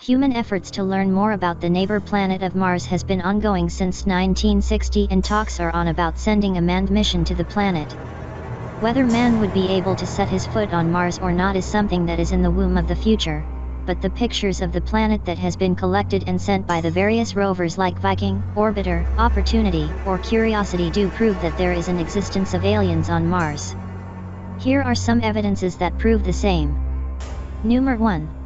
Human efforts to learn more about the neighbor planet of Mars has been ongoing since 1960, and talks are on about sending a manned mission to the planet. Whether man would be able to set his foot on Mars or not is something that is in the womb of the future, but the pictures of the planet that has been collected and sent by the various rovers like Viking, Orbiter, Opportunity, or Curiosity do prove that there is an existence of aliens on Mars. Here are some evidences that prove the same. Number 1.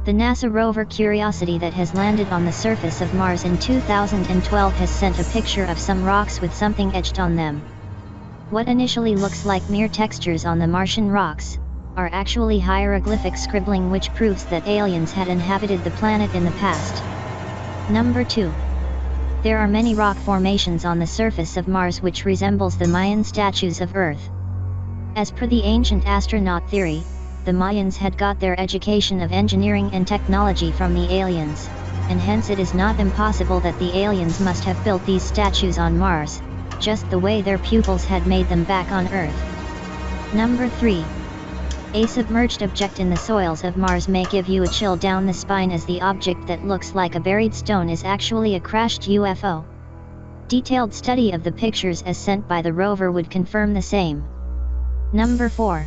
The NASA rover Curiosity that has landed on the surface of Mars in 2012 has sent a picture of some rocks with something etched on them. What initially looks like mere textures on the Martian rocks are actually hieroglyphic scribbling, which proves that aliens had inhabited the planet in the past. Number 2. There are many rock formations on the surface of Mars which resembles the Mayan statues of Earth. As per the ancient astronaut theory, the Mayans had got their education of engineering and technology from the aliens, and hence it is not impossible that the aliens must have built these statues on Mars, just the way their pupils had made them back on Earth. Number 3. A submerged object in the soils of Mars may give you a chill down the spine, as the object that looks like a buried stone is actually a crashed UFO. Detailed study of the pictures as sent by the rover would confirm the same. Number 4.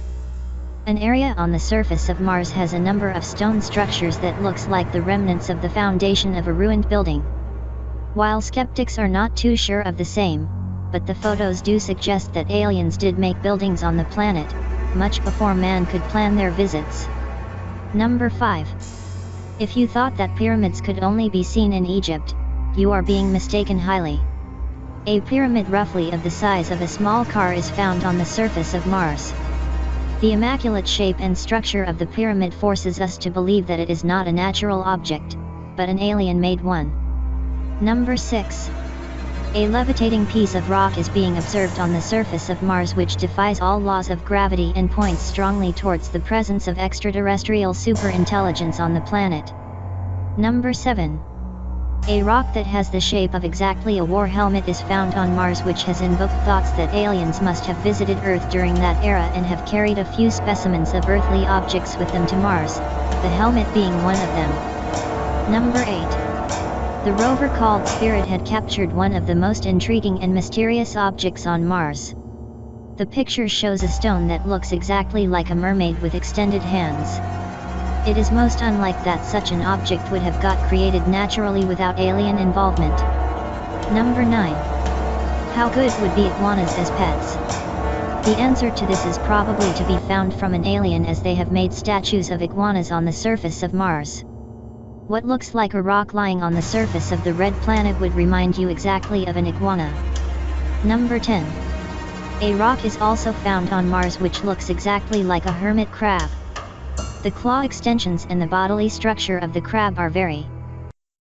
An area on the surface of Mars has a number of stone structures that looks like the remnants of the foundation of a ruined building. While skeptics are not too sure of the same, but the photos do suggest that aliens did make buildings on the planet, much before man could plan their visits. Number 5. If you thought that pyramids could only be seen in Egypt, you are being mistaken highly. A pyramid roughly of the size of a small car is found on the surface of Mars. The immaculate shape and structure of the pyramid forces us to believe that it is not a natural object, but an alien-made one. Number 6. A levitating piece of rock is being observed on the surface of Mars which defies all laws of gravity and points strongly towards the presence of extraterrestrial superintelligence on the planet. Number 7. A rock that has the shape of exactly a war helmet is found on Mars, which has invoked thoughts that aliens must have visited Earth during that era and have carried a few specimens of earthly objects with them to Mars, the helmet being one of them. Number 8. The rover called Spirit had captured one of the most intriguing and mysterious objects on Mars. The picture shows a stone that looks exactly like a mermaid with extended hands. It is most unlike that such an object would have got created naturally without alien involvement. Number 9. How good would be iguanas as pets? The answer to this is probably to be found from an alien, as they have made statues of iguanas on the surface of Mars. What looks like a rock lying on the surface of the red planet would remind you exactly of an iguana. Number 10. A rock is also found on Mars which looks exactly like a hermit crab. The claw extensions and the bodily structure of the crab are very